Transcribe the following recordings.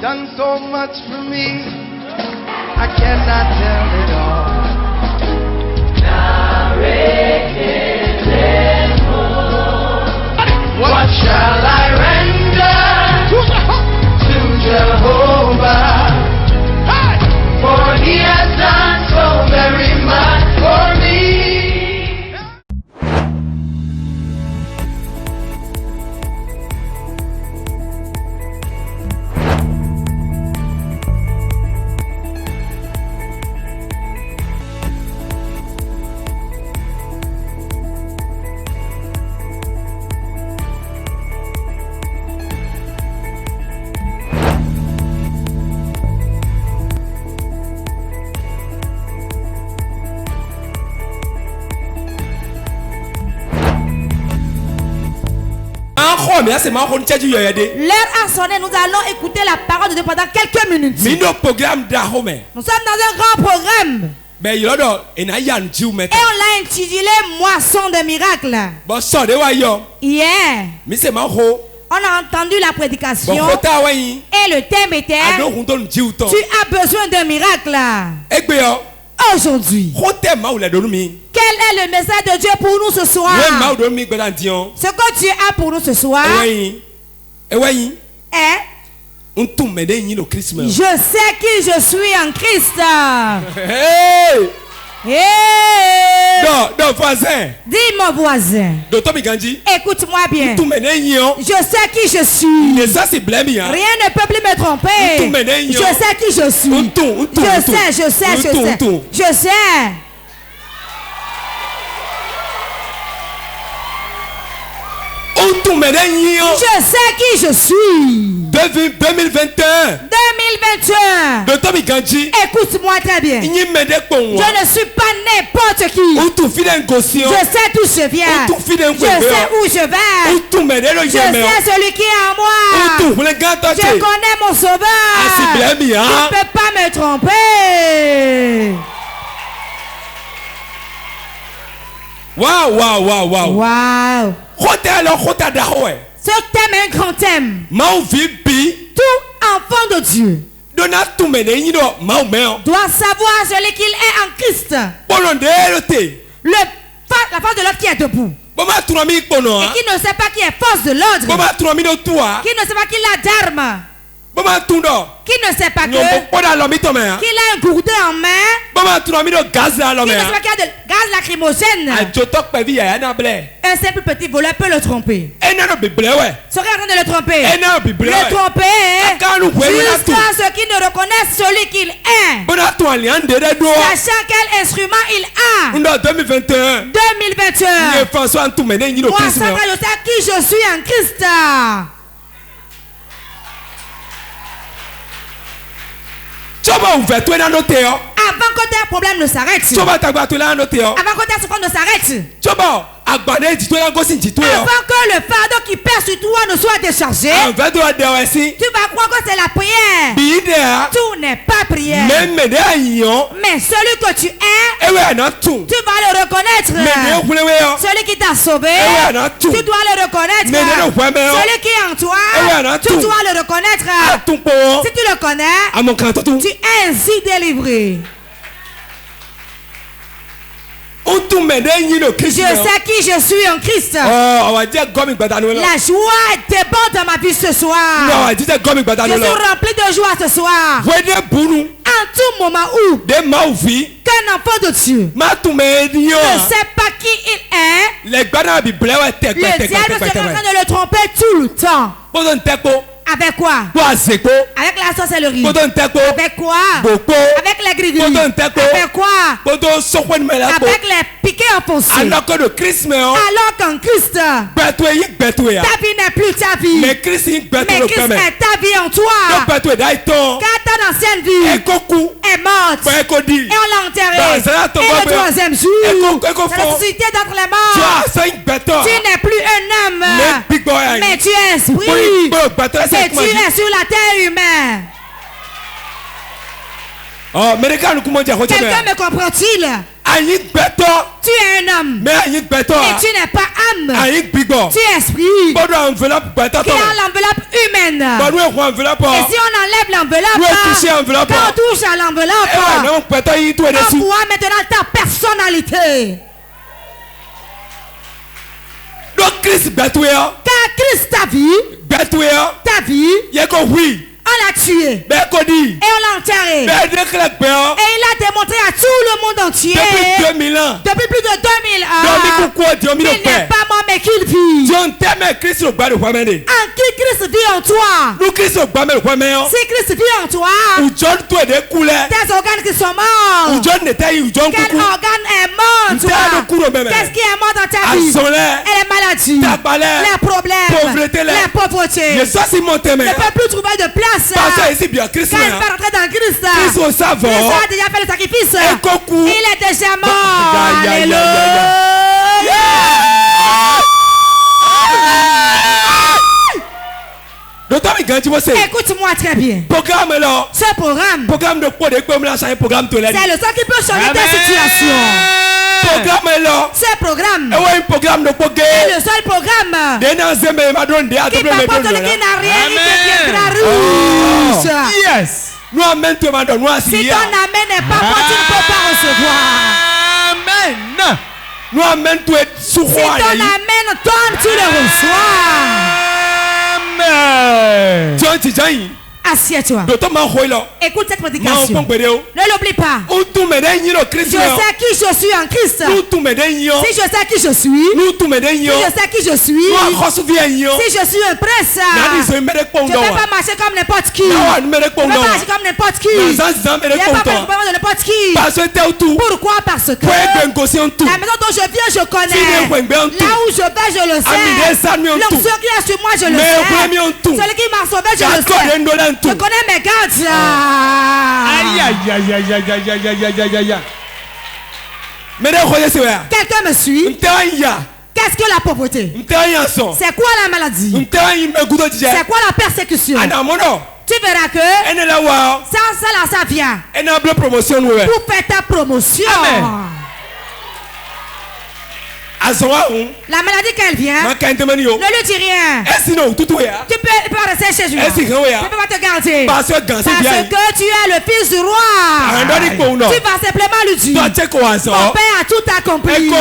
done so much for me, I cannot tell it all. What shall I render to Jehovah? For he has done so very much for me. L'heure a sonné, nous allons écouter la parole de Dieu pendant quelques minutes. Nous sommes dans un grand programme. Et on l'a intitulé Moisson de miracles. Hier, on a entendu la prédication et le thème était tu as besoin d'un miracle. Aujourd'hui, quel est le message de Dieu pour nous ce soir? Ce que Dieu a pour nous ce soir est je sais qui je suis en Christ. Hey. Non, voisin. Dis mon voisin. Écoute-moi bien. Je sais qui je suis. Rien ne peut plus me tromper. Je sais qui je suis. Je sais. Je sais qui je suis. 2021. Écoute-moi très bien. Je ne suis pas n'importe qui. Je sais d'où je viens. Je sais où je vais. Je sais celui qui est en moi. Je connais mon sauveur. Tu ne peux pas me tromper. Wow. Ce thème est un grand thème. Tout enfant de Dieu doit savoir celui qu'il est en Christ. La force de l'autre qui est debout. Et qui ne sait pas qui est force de l'autre. Qui ne sait pas qu'il a d'armes. Qui ne sait pas qu'il a un gourdin en main. Qui ne sait pas qu'il y a de gaz lacrymogène. Un simple petit voleur peut le tromper. Serait en train de le tromper. Jusqu'à ceux qui ne reconnaissent celui qu'il est. Sachant quel instrument il a. 2021. Moi, ça je sais qui je suis en Christ. Avant que tes problèmes ne s'arrêtent. Avant que tes souffrances ne s'arrêtent. Avant que le fardeau qui pèse sur toi ne soit déchargé. Tu vas croire que c'est la prière. Tout n'est pas prière. Mais celui que tu es, tu vas le reconnaître. Celui qui t'a sauvé, tu dois le reconnaître. Celui qui est en toi, tu dois le reconnaître. Si tu le connais, tu es ainsi délivré. Je sais qui je suis en Christ. La joie déborde dans ma vie ce soir. Je suis rempli de joie ce soir. En tout moment où qu'un enfant de Dieu ne sait pas qui il est, le diable sera en train de le tromper tout le temps. Avec quoi? Avec la sorcellerie. Avec quoi? Avec les gris-gris. Avec quoi? Avec les piquets enfoncés. Alors qu'en Christ, ta vie n'est plus ta vie. Mais Christ est ta vie en toi. Car ton ancienne vie est morte. Et on l'a enterrée. Et le troisième jour, la ressuscité d'entre les morts. Tu n'es plus un homme, mais tu es un esprit. Et tu es sur la terre humaine. Quelqu'un me comprend-il? Tu es un homme. Et tu n'es pas âme, tu es esprit, qui a l'enveloppe humaine. Et si on enlève l'enveloppe, quand on touche à l'enveloppe, on voit maintenant ta personnalité. Donc Christ car Christ ta vie, on l'a tué et on l'a enterré. Et il a démontré à tout le monde entier depuis plus de 2000 ans qu'il n'est pas mort mais qu'il vit. En qui Christ vit en toi. Si Christ vit en toi, tes organes qui sont morts, quel organe est mort en toi? Qu'est-ce qui est mort dans ta vie? Et les maladies, les problèmes, la pauvreté. Ne peut plus trouver de place. Quand il va rentrer dans Christ, Christ a déjà fait le sacrifice. Il est déjà mort. Alléluia. Écoute-moi très bien. Ce programme, c'est le seul qui peut changer ta situation. Ce programme est le seul programme qui par contre qui n'a rien, il deviendra riche. Yes. Si ton amen n'est pas bon, tu ne peux pas recevoir. Amen. Si ton amen tombe, tu le reçois. Amen. Assieds-toi. Écoute cette prédication. Ne l'oublie pas. Je sais qui je suis en Christ. Si je sais qui je suis. Si je sais qui je suis. Si je suis un prince. Je ne vais pas marcher comme n'importe qui. Je ne vais pas marcher comme n'importe qui. Je ne vais pas parler comme n'importe qui. Pourquoi? Parce que la maison dont je viens, je connais. Là où je vais, je le sais. L'onction qui est sur moi, je le sais. Celui qui m'a sauvé, je le sais. Je connais mes gars. Aïe. Quelqu'un me suit? Qu'est-ce que la pauvreté? C'est quoi la maladie? C'est quoi la persécution? Tu verras que ça vient pour faire ta promotion. Amen. La maladie qu'elle vient, ne lui dis rien. Tu peux rester chez lui. Tu ne peux pas te garder. Parce que tu es le fils du roi. Tu vas simplement lui dire: mon père a tout accompli. Il a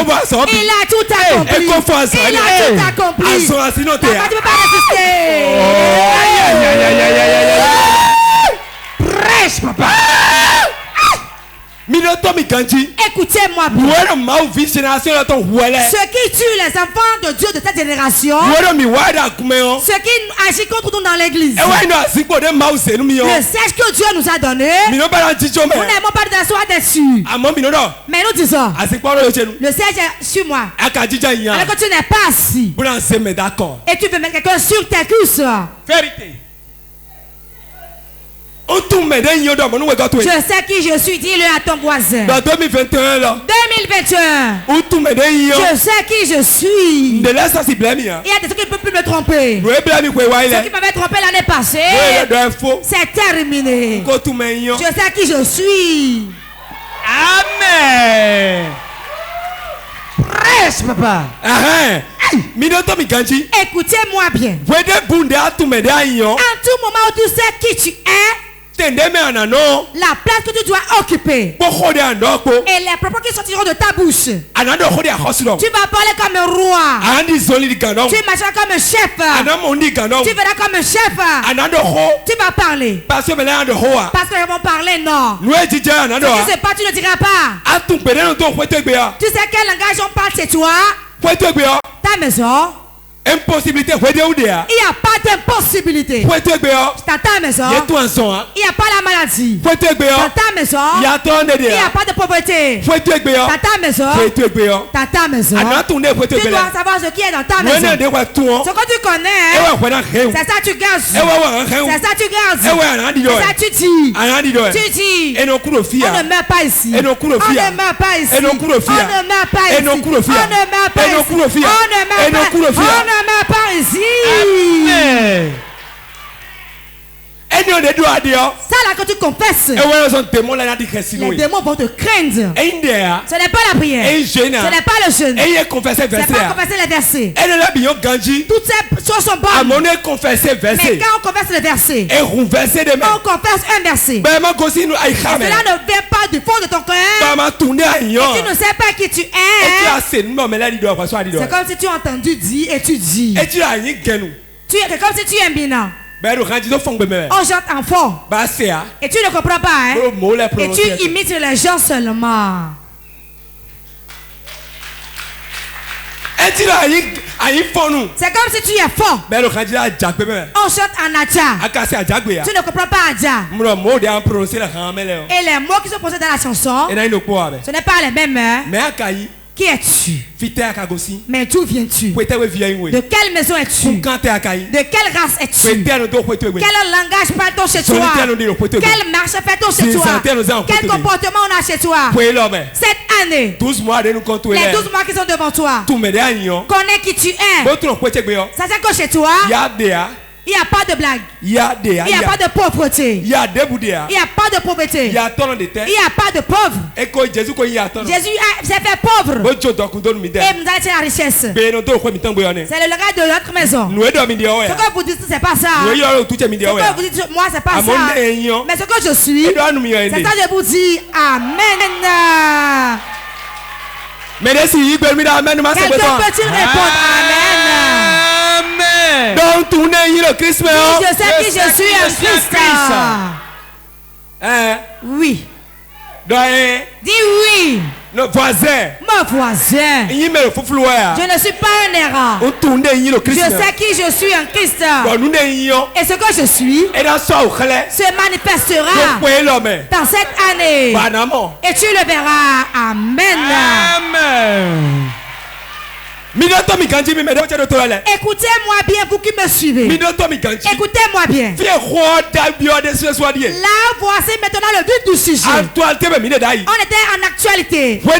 tout accompli. Il a tout accompli. Tu ne peux pas résister. Prêche, papa. Écoutez-moi bien. Ce qui tue les enfants de Dieu de cette génération, ce qui agit contre nous dans l'église, le siège que Dieu nous a donné, nous n'aimons pas de s'asseoir dessus. Mais nous disons: le siège est sur moi. Alors que tu n'es pas assis et tu veux mettre quelqu'un sur tes cuisses. Vérité. Je sais qui je suis, dis-le à ton voisin. 2021. Je sais qui je suis. Il y a des trucs qui ne peuvent plus me tromper. Ce qui m'avait trompé l'année passée, c'est terminé. Je sais qui je suis. Amen. Prêche, papa. Écoutez-moi bien. En tout moment où tu sais qui tu es, la place que tu dois occuper et les propos qui sortiront de ta bouche, tu vas parler comme un roi. Tu marcheras comme un chef. Tu verras comme un chef. Tu vas parler parce qu'ils vont parler non. Ce qui se passe, tu ne diras pas. Tu sais quel langage on parle chez toi? Ta maison. Impossibilité. Il n'y a pas d'impossibilité. Dans ta maison, il n'y a pas la maladie. Dans ta maison, il n'y a pas de pauvreté. Dans ta maison, tu dois savoir ce qui est dans ta maison. Ce que tu connais, c'est ça tu gardes. C'est ça tu gardes. C'est ça tu dis. Tu dis: on ne meurt pas ici. On ne meurt pas ici. On ne meurt pas ici. On ne meurt pas ici. On ne meurt pas ici. On ne meurt pas ici. Amen. Ça là que tu confesses. Les démons vont te craindre. Ce n'est pas la prière. Ce n'est pas le jeûne. C'est pas confesser les versets. Toutes ces choses sont bonnes. Mais quand on confesse le verset, on confesse un verset. Et cela ne vient pas du fond de ton cœur. Et tu ne sais pas qui tu es. C'est comme si tu as entendu dire et tu dis. C'est comme si tu es un bilan. On chante en fond. Et tu ne comprends pas. Hein? Et tu imites les gens seulement. C'est comme si tu es fort. On chante en adja. Tu ne comprends pas adja. Et les mots qui sont posés dans la chanson, ce n'est pas les mêmes. Hein? Qui es-tu? Mais d'où viens-tu? De quelle maison es-tu? De quelle race es-tu? Quel langage parle-t-on chez toi? Quelle marche fait-on chez toi? Quel comportement on a chez toi? Cette année, les 12 mois qui sont devant toi, connais qui tu es. Ça c'est que chez toi, il n'y a pas de blague. Il n'y a pas de pauvreté. Il n'y a pas de pauvreté. Il n'y a pas de pauvre. Jésus s'est fait pauvre. Et vous allez la richesse. C'est le regard de notre maison. Ce que vous dites, c'est pas ça. Ce que vous dites, moi, c'est pas ça. Mais ce que je suis, c'est ça que je vous dis. Amen. Quelqu'un peut-il répondre Amen? Donc tournez le Christ. Je sais qui je suis en Christ. Oui. Dis oui. Mon voisin. Je ne suis pas un errant. Je sais qui je suis en Christ. Et ce que je suis se manifestera dans cette année. Et tu le verras. Amen. Amen. Écoutez-moi bien, vous qui me suivez. Écoutez-moi bien. Là, voici maintenant le but du sujet. On était en actualité. En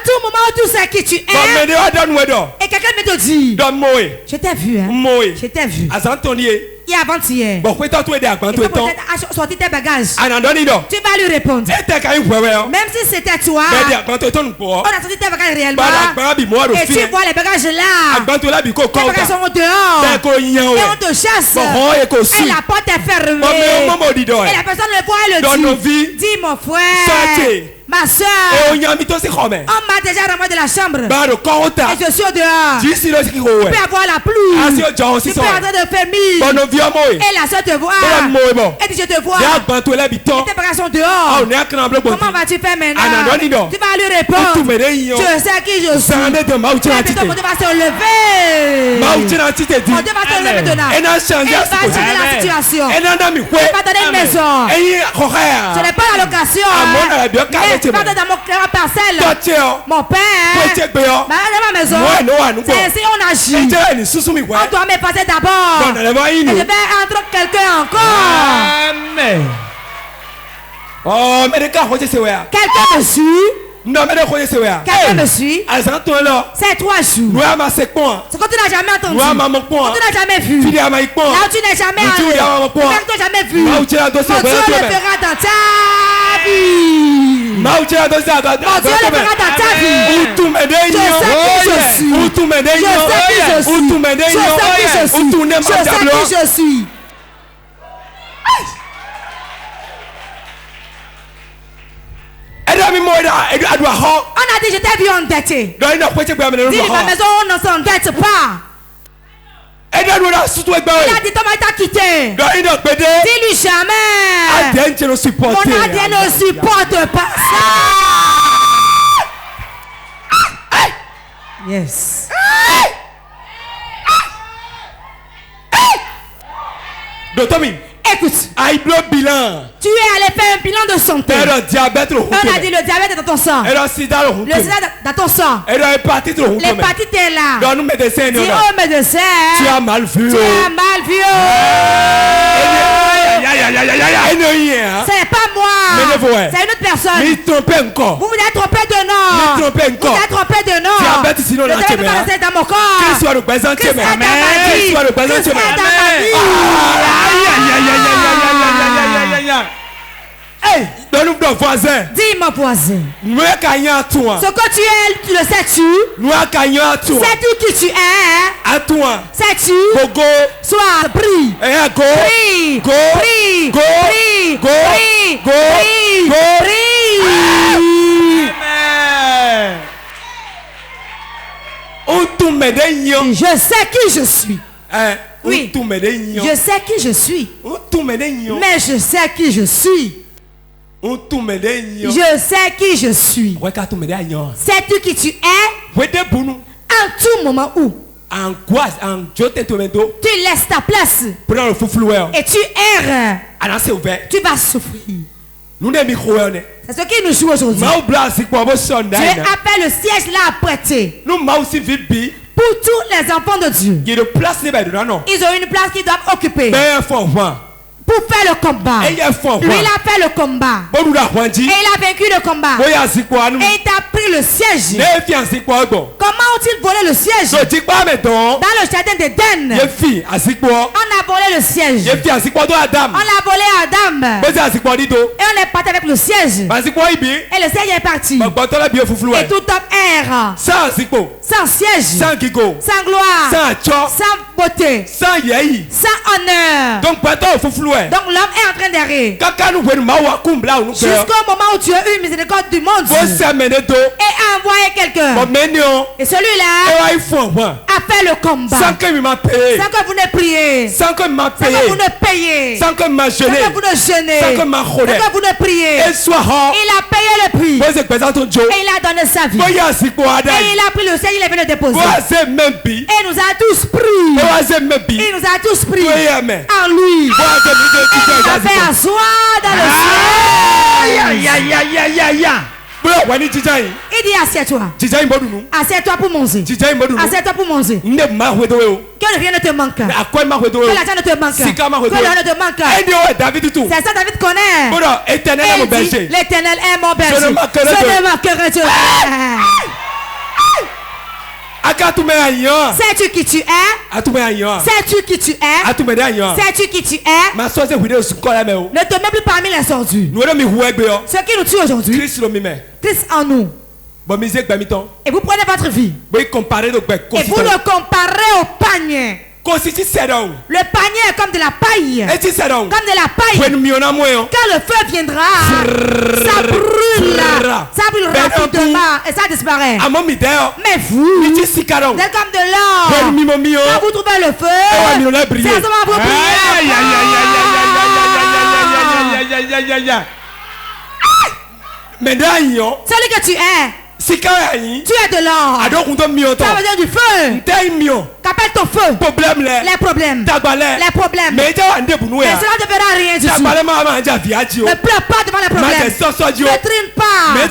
tout moment, tu sais qui tu es. Et quelqu'un me te dit, je t'ai vu, hein? Je t'ai vu. Et avant-hier, il faut peut-être sortir tes bagages. Tu vas lui répondre. Même si c'était toi, on a sorti tes bagages réellement. Et tu vois les bagages là. Les bagages sont dehors. Et on te chasse. Et la porte est fermée. Et la personne le voit et le dit. Dis mon frère. Ma soeur, on m'a déjà ramené de la chambre. Et je suis au dehors. Tu peux avoir la pluie. Tu peux entrer de famille. Et la soeur te voit. Et je te vois. Et tes bagages sont dehors. Comment vas-tu faire maintenant? Tu vas lui répondre. Je sais qui je suis. Mon Dieu va se lever. Mon Dieu va se lever maintenant. Et il va changer la situation. Il va donner une maison. Ce n'est pas la location. Tu vas dans mon parcelle. Mon père. Ma maison. C'est ainsi on agit. On doit me passer d'abord. Et je vais entrer quelqu'un encore. Amen. Oh, mais quelqu'un me suit. Quelqu'un me suit. C'est 3 jours. Ce que tu n'as jamais entendu. Ce que tu n'as jamais vu. Là où tu n'as jamais allé. Là où tu n'as jamais vu. Mon Dieu le fera dans ta vie. Mon Dieu le fera dans ta vie. Je sais qui je suis. Je sais qui je suis. On a dit je t'ai vu endetté. Dis ma maison on ne s'endette pas. Il a dit Thomas t'a quitté. Dis-lui jamais. Mon ADN ne supporte pas ça. Yes. Écoute, tu es allé faire un bilan de santé. On a dit le diabète est dans ton sang. Le sida dans ton sang. L'hépatite est là. Dis au médecin. Tu as mal vu. Ce n'est pas moi. C'est une autre personne. Vous vous êtes trompé de nom. Vous êtes trompé de nom. Le diable peut pas rester dans mon corps. Christ soit représenté. Christ est dans ma vie. Christ est dans ma vie. Hey, donne-nous ton voisin. Dis mon voisin. Ce que tu es, tu le sais-tu? Sais-tu qui tu es? Sais-tu? Sois, prie. Prie. Prie. Prie. Prie. Prie. Je sais qui je suis. Oui. Je sais qui je suis. Mais je sais qui je suis. Je sais qui je suis. Sais-tu qui tu es? En tout moment où tu laisses ta place et tu erres, tu vas souffrir. C'est ce qui nous joue aujourd'hui. Dieu appelle le siège là à prêter pour tous les enfants de Dieu. Ils ont une place qu'ils doivent occuper pour faire le combat. Lui, il a fait le combat. Et il a vaincu le combat. Et il t'a pris le siège. Comment ont-ils volé le siège? Dans le jardin d'Éden, on a volé le siège. On a volé Adam. Et on est parti avec le siège. Et le siège est parti. Et tout homme erre. Sans siège. Sans gloire. Sans beauté. Sans honneur. Donc l'homme est en train d'errer. Jusqu'au moment où tu as eu miséricorde du monde et a envoyé quelqu'un. Et celui-là a fait le combat. Sans que vous ne priez. Sans que vous ne payez. Sans que vous ne jeûnez. Sans que vous ne priez. Il a payé le prix. Et il a donné sa vie. Et il a pris le ciel, il est venu le déposer. Et il nous a tous pris. Il nous a tous pris en lui. Il a fait asseoir dans le ciel. Il dit assieds-toi. Assieds-toi pour manger. Assieds-toi pour manger. Que rien ne te manque. Que l'argent ne te manque. Que l'or ne te manque. C'est ça David connaît. L'Éternel est mon berger. Je ne manquerai de rien. Sais-tu qui tu es? Sais-tu qui tu es? Sais-tu qui tu es? Ne te mets plus parmi les sordus. Ce qui nous tue aujourd'hui, Christ en nous. Et vous prenez votre vie et vous le comparez au panier. Le panier est comme de la paille. Comme de la paille. Quand le feu viendra, ça brûle. Ça brûle rapidement et ça disparaît. Mais vous, vous êtes comme de l'or. Quand vous trouvez le feu, c'est à ce moment vous priez. Celui que tu es, tu es de l'or. Ça veut dire du feu. Qu'appelle ton feu? Les problèmes. Mais cela ne fera rien du tout. Ne pleure pas devant les problèmes. Ne trine pas. Mais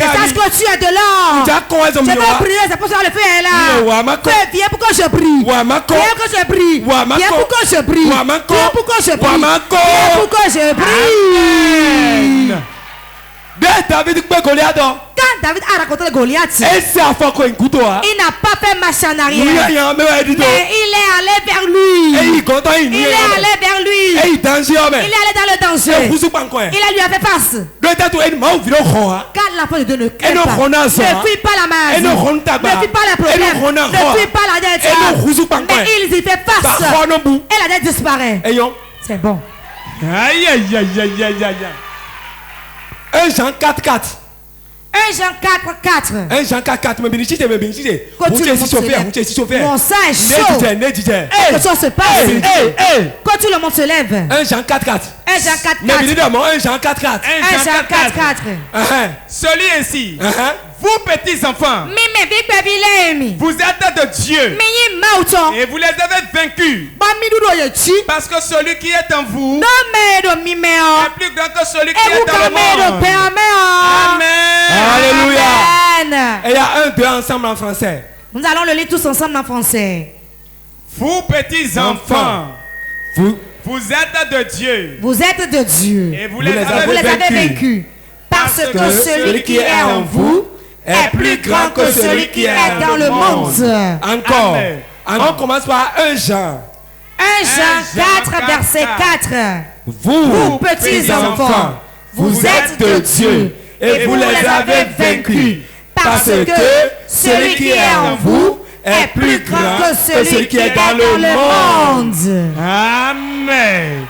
sache que tu es de l'or. Je veux prier, c'est pour ça que le feu est là. Viens pour que je prie. Viens pour que je prie. Viens pour que je prie. Viens pour que je prie. Viens pour que je prie. Quand David a rencontré Goliath, il n'a pas fait marche en arrière. Mais il est allé vers lui. Il est allé vers lui. Il est allé dans le danger. Il lui a fait face. Quand la foi de Dieu ne craint pas, ne fuit pas la masse, ne fuit pas les problèmes, ne fuit pas la dette, mais il y fait face et la dette disparaît. C'est bon. Aïe aïe aïe aïe aïe aïe. 1 Jean 4:4. 1 Jean 4:4. 1 Jean 4:4. Mais béni, mon sang est chaud. Que ça se passe. Quand tout le monde se lève. 1 Jean 4:4. 1 Jean 4:4. Mais béni, 1 Jean 4:4. 1 Jean 4:4. Celui ainsi. Vous petits enfants, vous êtes de Dieu et vous les avez vaincus parce que celui qui est en vous est plus grand que celui qui est dans le monde. Amen. Alléluia. Et il y a 1, 2 ensemble en français. Nous allons le lire tous ensemble en français. Vous petits enfants, Vous êtes de Dieu. Vous êtes de Dieu. Et vous les avez vaincus. Parce que celui qui est en vous est plus grand que celui qui est dans le monde. Encore. On commence par 1 Jean. 1 Jean 4, verset 4. Vous, petits enfants, vous êtes de Dieu et vous les avez vaincus. Parce que celui qui est en vous est plus grand que celui qui est dans le monde. Amen.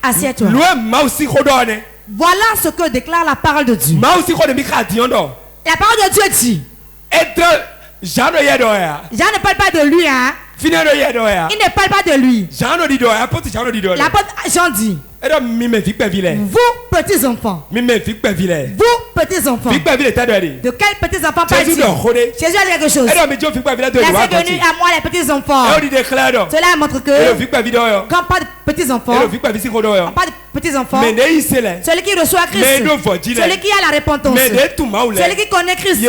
Assieds-toi. Voilà ce que déclare la parole de Dieu. La parole de Dieu dit. Jean ne parle pas de lui, hein. Il ne parle pas de lui. L'apôtre Jean dit. Vous petits enfants. Vous petits enfants. De quels petits enfants parle-t-il? Jésus a dit quelque chose. Laissez venir à moi les petits enfants. Cela montre que quand on parle de petits enfants, on parle de petits enfants. Celui qui reçoit Christ, celui qui a la repentance, celui qui connaît Christ,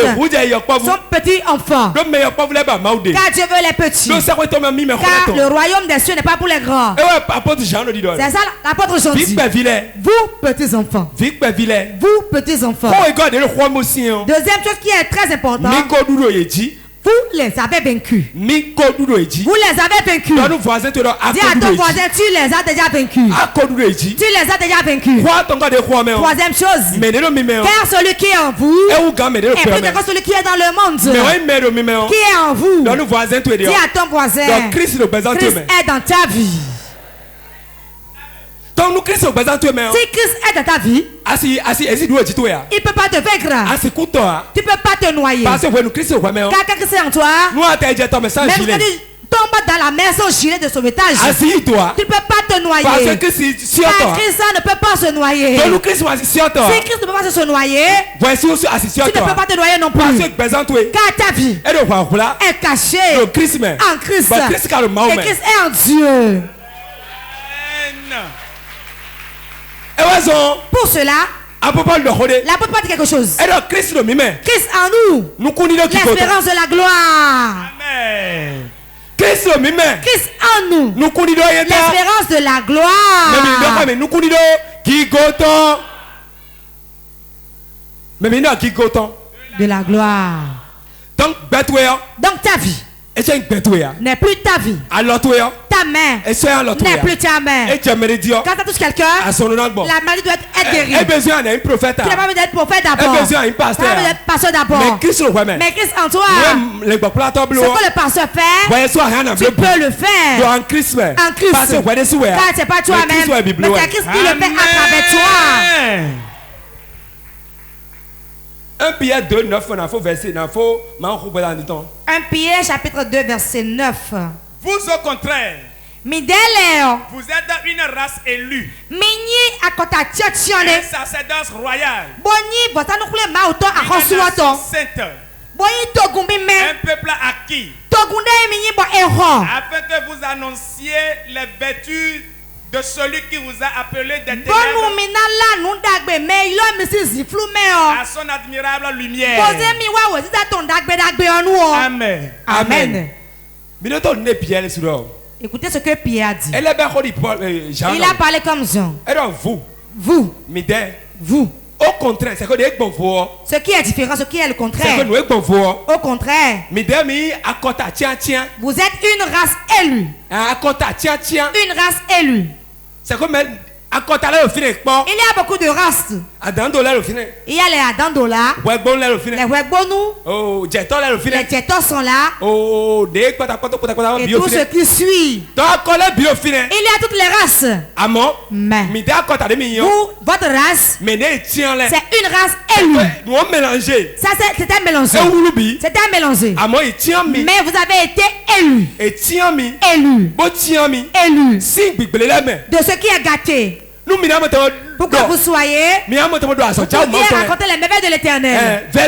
son petit enfant. Car Dieu veut les petits. Car le royaume des cieux n'est pas pour les grands. C'est ça l'apôtre Jean dit. Vous petits enfants. Vous petits enfants. Deuxième chose qui est très importante. Vous les avez vaincus. Vous les avez vaincus. Dis à ton voisin, tu les as déjà vaincus. Tu les as déjà vaincus. Troisième chose. Car celui qui est en vous est plus grand que celui qui est dans le monde. Qui est en vous. Dis à ton voisin, Christ est dans ta vie. Si Christ est dans ta vie, il ne peut pas te vaincre. Tu ne peux pas te noyer. Car quand Christ est en toi, même si tu tombes dans la mer sans gilet de sauvetage, tu ne peux pas te noyer. Car Christ ne peut pas se noyer. Si Christ ne peut pas se noyer, tu ne peux pas te noyer non plus. Car ta vie est cachée en Christ. Et Christ est en Dieu. Pour cela, l'apôtre dit quelque chose. Christ en nous, l'espérance de la gloire. Amen. Christ en nous, l'espérance de la gloire. De la gloire. Donc ta vie n'est plus ta vie. Ta main n'est plus ta main. Quand tu touches quelqu'un, la maladie doit être guérie. Tu n'as pas besoin d'être prophète d'abord. Tu n'as pas besoin d'être pasteur d'abord. Mais Christ en toi, ce que le pasteur fait, tu peux le faire. En Christ. Car ce n'est pas toi-même, mais c'est Christ qui le fait à travers toi. 1 Pierre 2, 9, 1 Pierre chapitre 2, verset 9. Vous au contraire, vous êtes une race élue, un sacerdoce royal, un peuple acquis, afin que vous annonciez les vertus de celui qui vous a appelé des ténèbres à son admirable lumière. Amen. Amen. Écoutez ce que Pierre a dit. Il a parlé comme Jean. Vous. Au contraire, c'est que ce qui est différent, ce qui est le contraire. Au contraire, vous êtes une race élue. Une race élue. C'est comme il y a beaucoup de races. Il y a les Adandola, les Wegbonou, les Djetos sont là, et tout ce qui suit. Il y a toutes les races. Mais vous, votre race, c'est une race élue. Ça, c'est un mélange. C'est un mélange. Mais vous avez été élus. De ce qui est gâté. Pour que vous soyez, pour dire raconter les merveilles de l'éternel. Les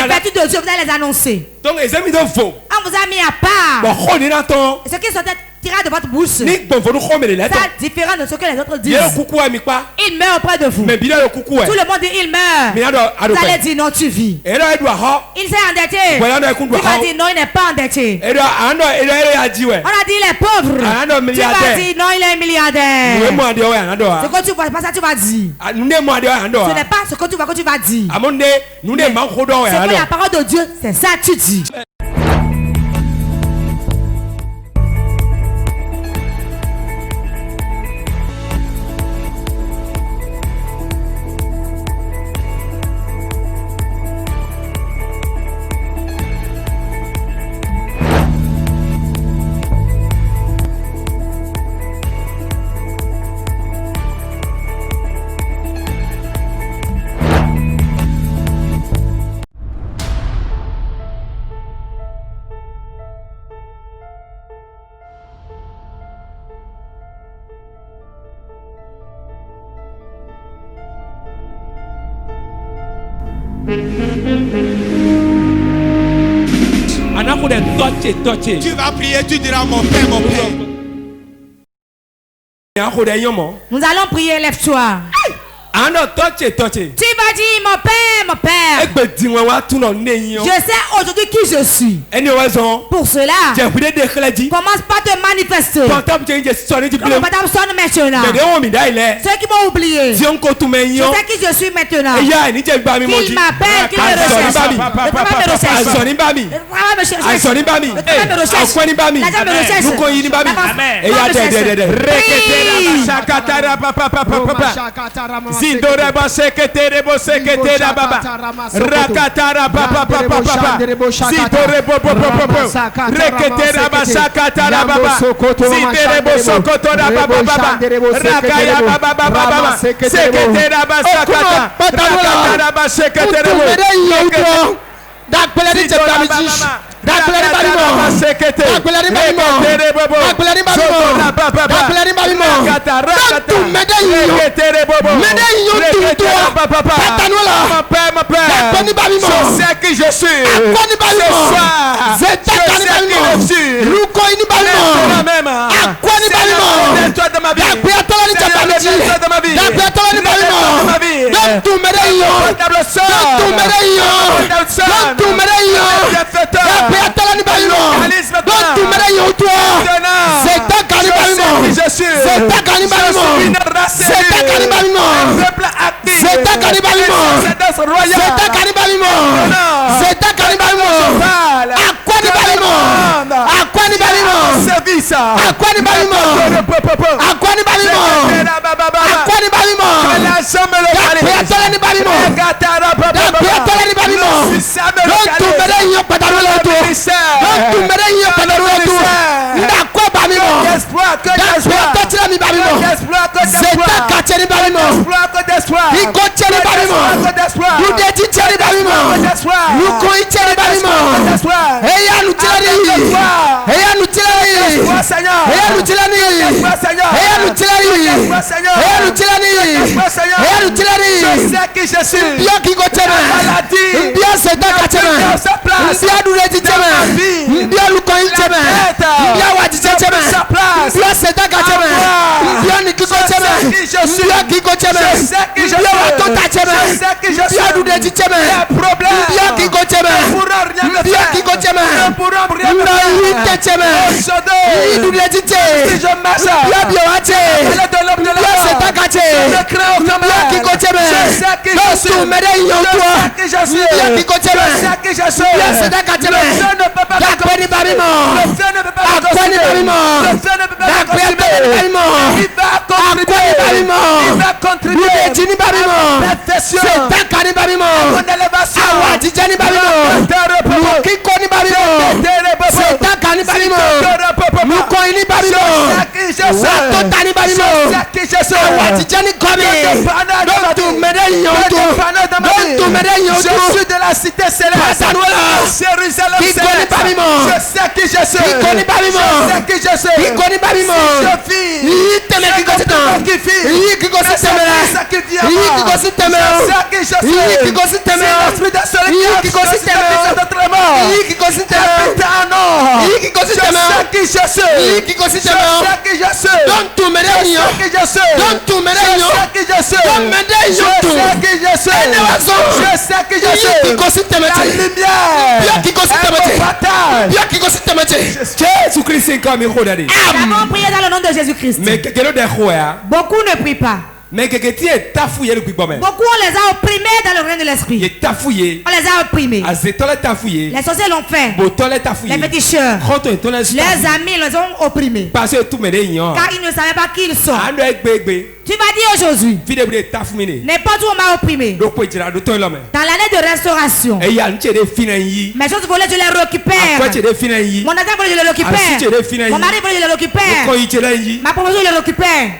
vertus de Dieu, vous allez les annoncer. On vous a mis à part. Ce qui sont tirera de votre bouche. Ça différent de ce que les autres disent. Il meurt auprès de vous. Tout le monde dit il meurt. Vous allez dire non, tu vis. Il s'est endetté. Tu vas dire non, il n'est pas endetté. On a dit il est pauvre. Tu vas dire non, il est milliardaire. Ce que tu vois, c'est pas ça que tu vas dire. Ce n'est pas ce que tu vois que tu vas dire. C'est que la parole de Dieu, c'est ça que tu dis. Tu vas prier, tu diras mon Père, mon Père. Nous allons prier, lève-toi. Tu vas dire mon Père, mon Père. Je sais aujourd'hui qui je suis. Pour cela, commence par te manifester. Comme le madame sonne maintenant. Ceux qui m'ont oublié, je sais qui je suis maintenant. Qu'il m'appelle, qu'il me recherche. Le travail me recherche. Le travail me cherche. Le travail me recherche. L'argent me recherche. Zindoreba sekete baba rakatara papa Zindorebo popo reketera basakatara baba Zindorebo sokotora baba rakaya baba seketera basakata rakatara baseketera je suis. tes mains. Qui consigne tes mains. Donne tout mes réunions. Donne tout mes réunions. Donne mes réunions. Qui consigne tes mains. Bien qui consigne tes mains. Bien qui consigne tes mains. Jésus-Christ est comme il faut d'aller. Nous avons prié dans le nom de Jésus-Christ. Mais quelqu'un de beaucoup ne prient pas. Mais quelqu'un est tafouillé le beaucoup on les a opprimés dans le règne de l'esprit. Il est tafouillé. On les a opprimés. Les sorciers l'ont fait. Les féticheurs. Leurs amis les ont opprimés. Parce que tout car ils ne savaient pas qui ils sont. Tu vas dire aujourd'hui, n'importe où on m'a opprimé. Dans l'année de restauration, mes choses volées, je les récupère. Mon argent volé, je le récupère. Mon mari volé, je le récupère. Ma promotion, je le récupère.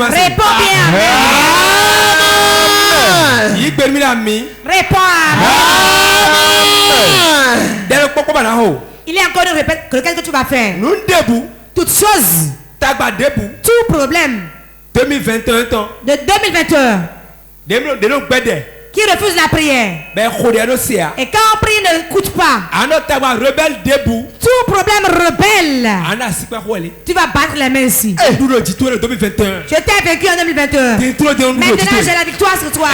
Réponds bien. Il y a encore une répète. Qu'est-ce que tu vas faire? Toute chose. Tout problème. 2021 ans. De 2021. Qui refuse la prière. Et quand on prie, ne écoute pas. Tout problème rebelle. Tu vas battre les mains ici. Je t'ai vaincu en 2021. Maintenant j'ai la victoire sur toi.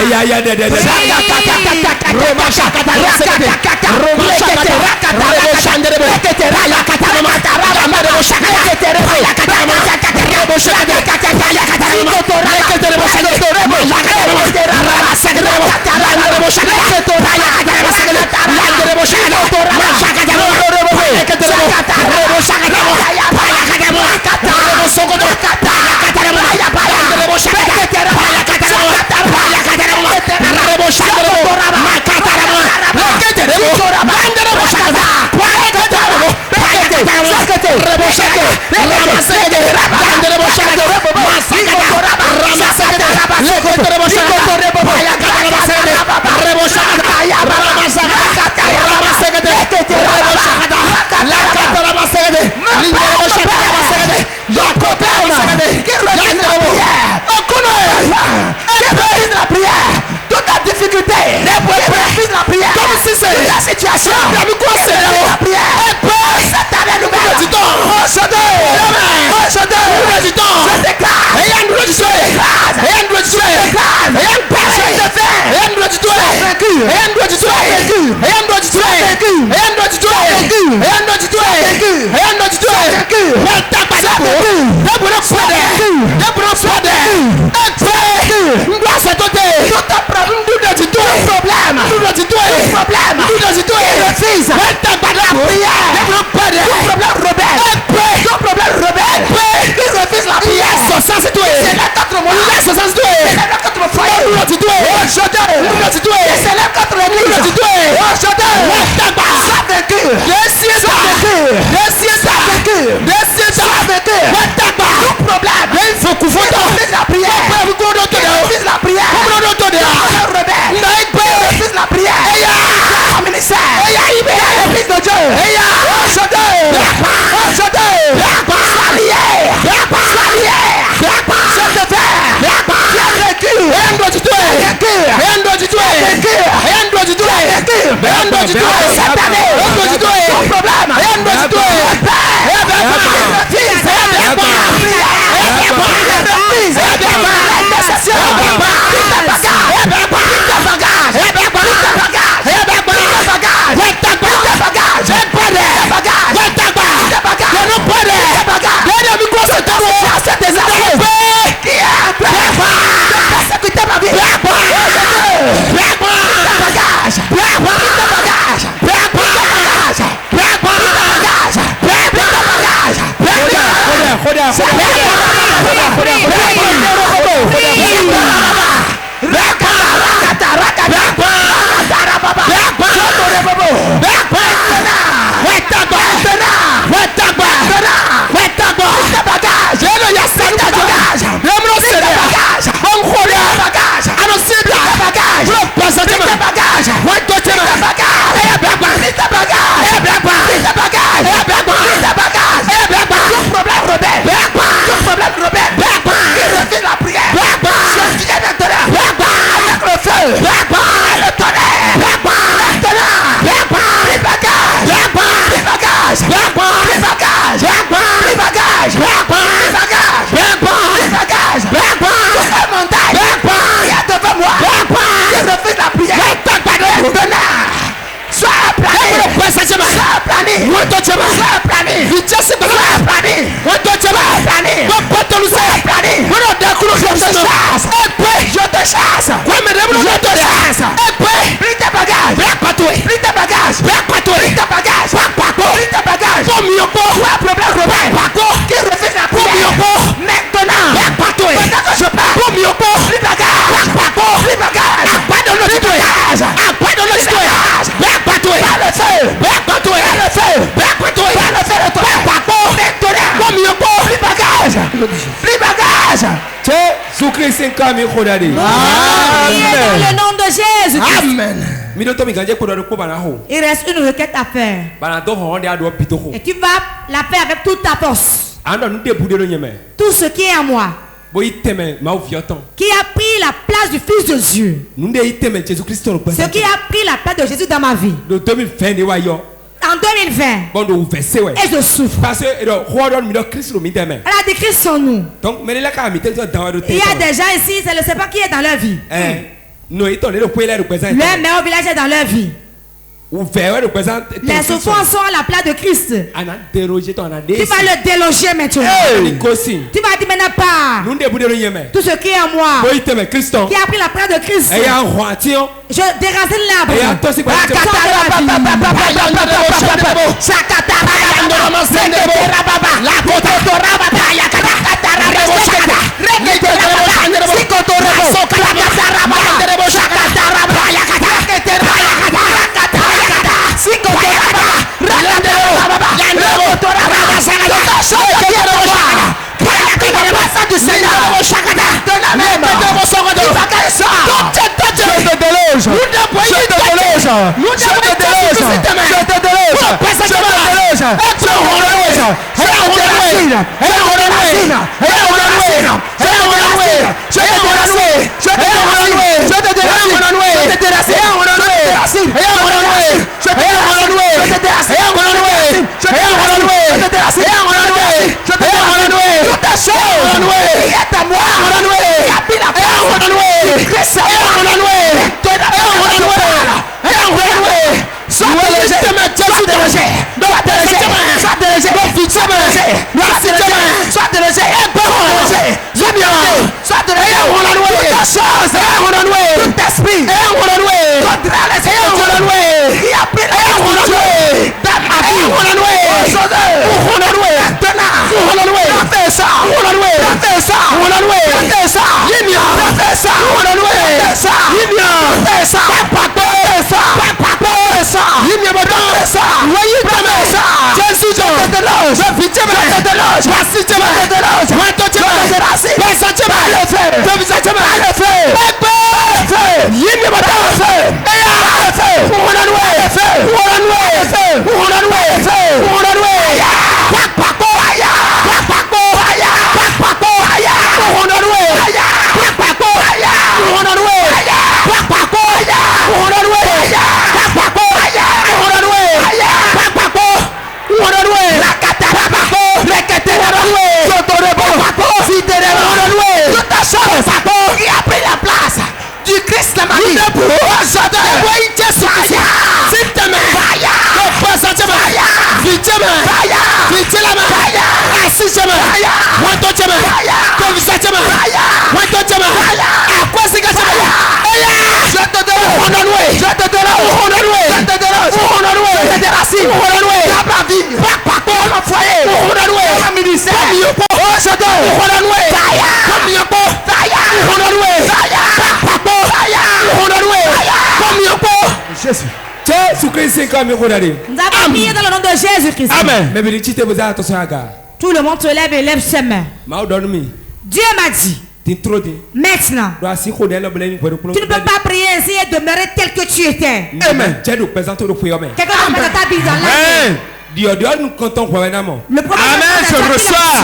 toute la difficulté, la prière, comme si c'est la situation, la prière, je déclare, Amen. Dans le nom de Jésus. Amen. Il reste une requête à faire. Et tu vas la faire avec toute ta force. Tout ce qui est en moi, qui a pris la place du Fils de Dieu, ce qui a pris la place de Jésus dans ma vie, en 2020, et je souffre. Elle a dit Christ en nous. Il y a des gens ici, je ne sais pas qui est dans leur vie. Leur meilleur village est dans leur vie. Les souffrances sont à la place de Christ. Tu vas le déloger maintenant. Tu vas dire maintenant pas. Tout ce qui est en moi, qui a pris la place de Christ, je déracine l'arbre. Jésus-Christ, nous avons prié dans le nom de Jésus-Christ. Amen. Tout le monde se lève et lève ses mains. Dieu m'a dit, maintenant, tu ne peux pas prier ainsi et demeurer tel que tu étais. Amen. Quelqu'un va mettre ta Bible dans la main. Le problème je reçois.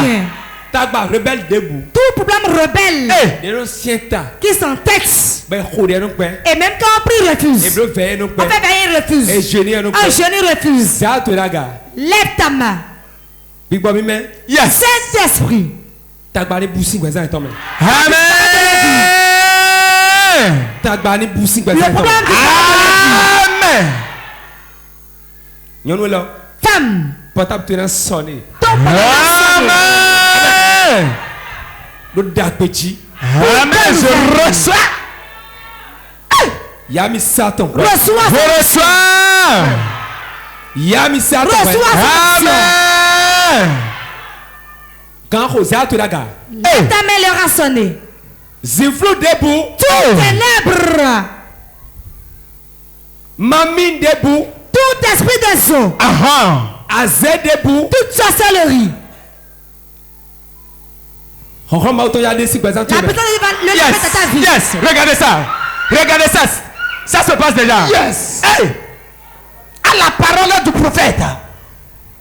Tout problème rebelle qui s'entête. Et même quand on prie, refuse. On fait veiller, refuse. Un genou refuse. Lève ta main. Saint-Esprit. Amen. Amen. Femme. Ton sonné. Amen. Je reçois. Yami Satan. Reçois. Yami Satan. Amen. Quand Rosa te la gare. Ta main leur a sonné. Ziflou debout. Tout ténèbres. Mamine debout. Tout esprit de zo. Azé debout. Toute sorcellerie. La personne le lève à ta vie. Yes, regardez ça. Regardez ça. Ça se passe déjà. Yes. Hey. À la parole du prophète.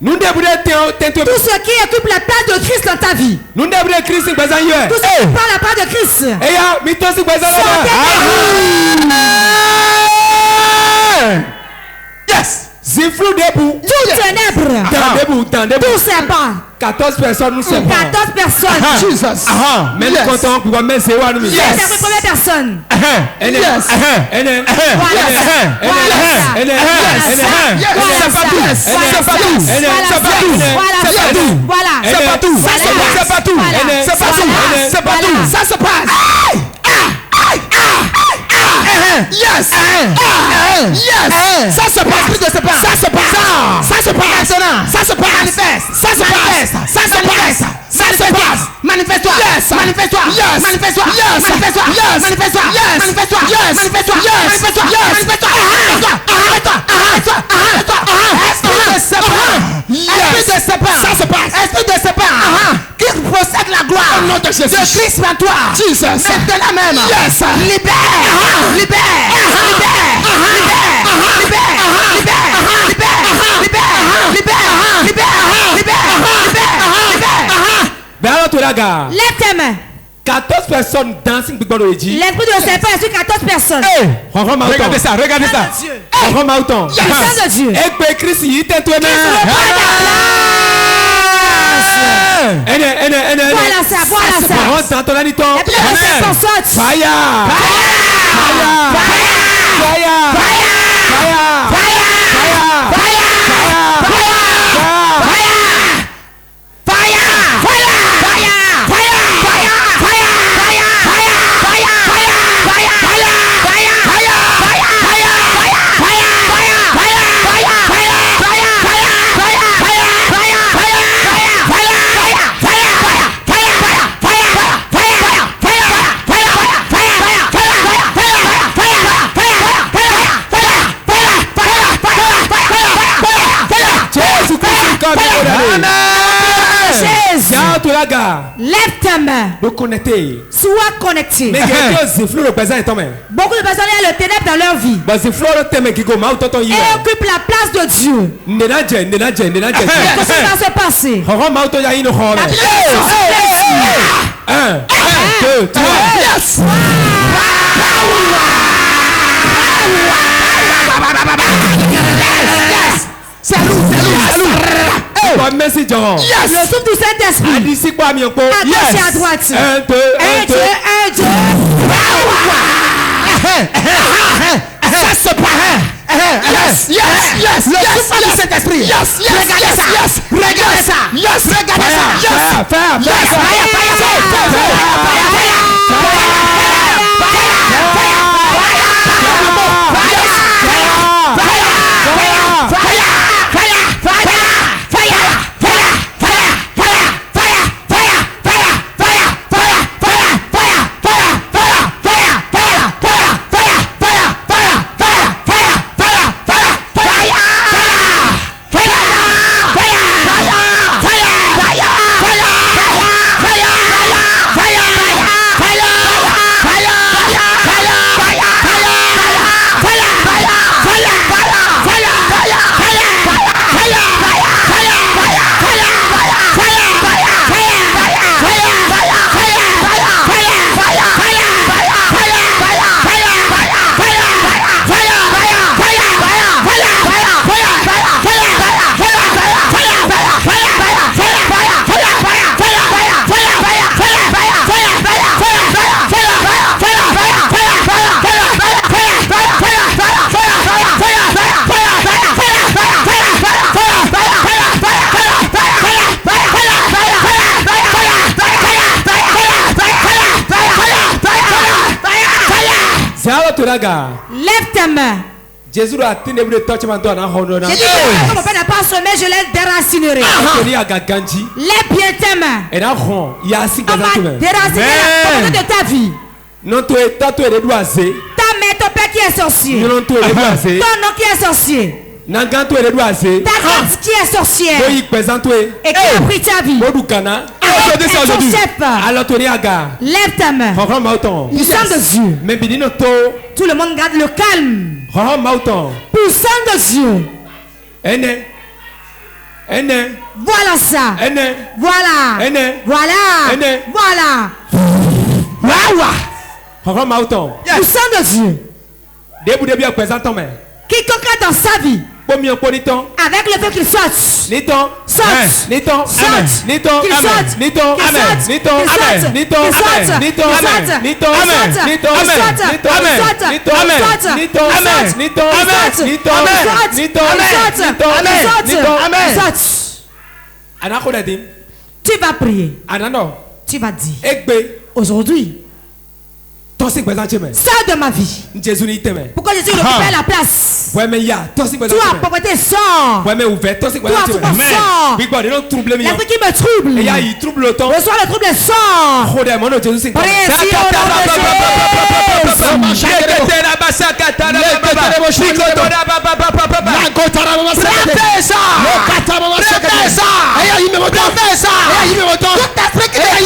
Tout ce qui occupe la place de Christ dans ta vie. Tout ce qui prend la part de Christ. Yes. Ziflou debout. Tout ténèbres. Tout serpent. 14 personnes nous servons. 14 personnes. Jesus. Mais nous comptons pour mettre c'est quoi nous. Yes. C'est la première personne. Yes. Yes. Yes. Ça se passe. Plus de ce pain. Ça se passe. Ça se passe. Ça se passe. Manifeste. Ça se passe. Ça se passe. Ça se passe. Manifeste-toi. Yes. Manifeste-toi. Yes. Manifeste-toi. Yes. Manifeste-toi. Yes. Manifeste-toi. Yes. Manifeste-toi. Yes. Manifeste-toi. Yes. Manifeste-toi. Yes. Manifeste-toi. Arrête-toi. Arrête-toi. Arrête-toi. Esprit de serpent. Esprit de serpent. Ça se passe. Esprit de serpent. Qui possède la gloire. nom de Jésus. De Christ en toi. Jesus. Maintenant même. Yes. Libère. Libère. Lève tes mains. 14 personnes dancing Big Brother Eji. L'esprit de serpent est sur 14 personnes. Regardez ça, regardez ça. Puissance de Dieu. Voilà ça, voilà ça. Fire. Lève ta main. Sois connecté. Beaucoup de personnes ont le ténèbre dans leur vie. Et occupent la place de Dieu. Qu'est-ce qui va se passer? 1, 2, 3. Yes. Merci, John. Yes. Le souffle du Saint-Esprit. À gauche et à droite. 1, 2, 1, 2. Ça se passe. Yes. Le souffle du Saint-Esprit. Yes. Regardez ça. Regardez ça. Yes. Regardez Lève ta main. Jésus a dit que mon père n'a pas semé, je l'ai déraciné. Lève bien tes mains. On va déraciner la porte de ta vie. Ta mère, ton père qui est sorcier. Ton nom qui est sorcier. Ta tante qui est sorcière. Et qui a pris ta vie. Lève ta main. Puissant de Dieu. Tout le monde garde le calme. Puissant de Dieu. Voilà ça. Voilà. Puissant de Dieu. Quiconque a dans sa vie, avec le fait qu'il saute, tu vas prier, tu vas dire, aujourd'hui, sors de ma vie. Pourquoi Jésus récupère la place? Toi, propriété, sors. Toi, tu sors. L'esprit qui me trouble. Reçois le trouble et sors. Priez ici au nom de Jésus. Tout Afrique est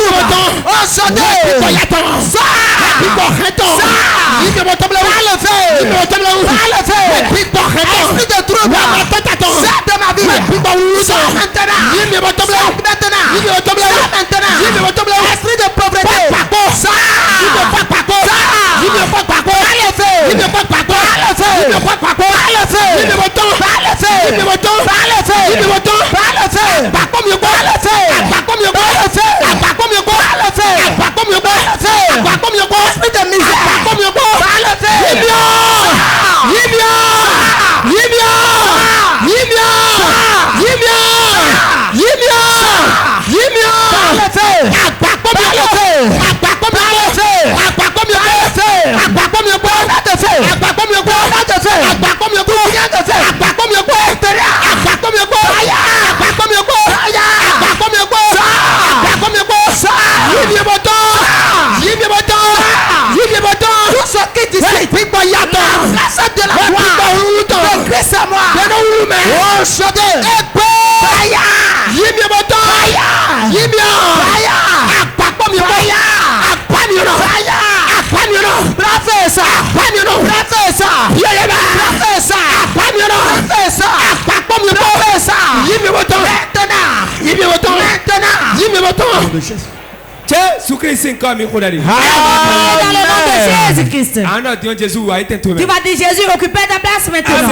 Tu vas dire Jésus occuper ta place maintenant.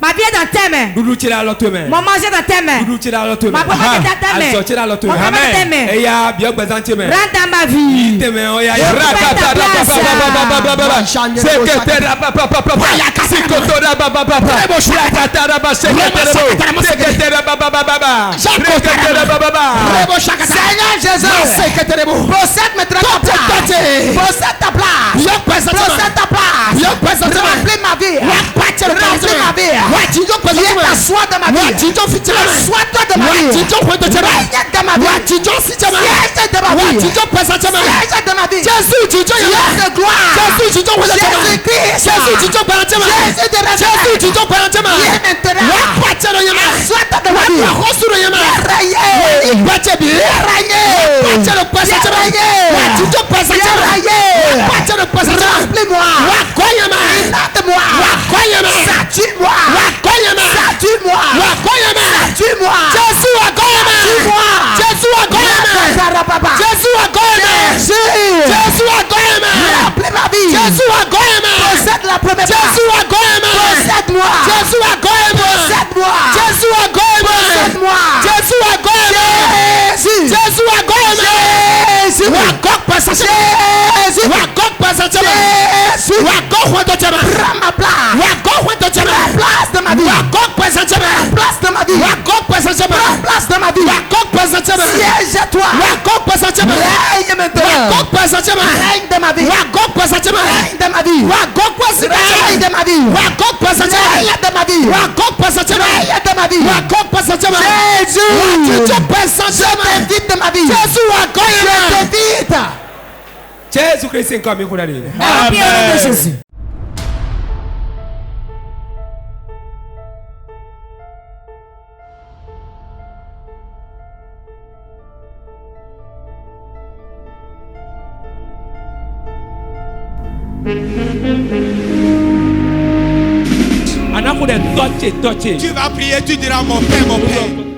Ma vie est dans tes mains. Mon manger dans tes mains. Ma propriété dans tes mains. Mon travail dans tes mains. Rentre dans ma vie. Seigneur Jésus, possède maintenant ta place. Possède ta place. Possède ta place. Remplis ma vie. Remplis ma vie. Viens t'asseoir dans ma vie. Assois-toi dans ma vie. Règne dans ma vie. Siège dans ma vie. Siège dans ma vie. Jésus de gloire. Jésus Christ. Jésus de révélation. Viens maintenant. Assois-toi dans ma vie. Jésus Christ encore mieux. Jésus. Tu vas prier, tu diras mon Père, mon Père.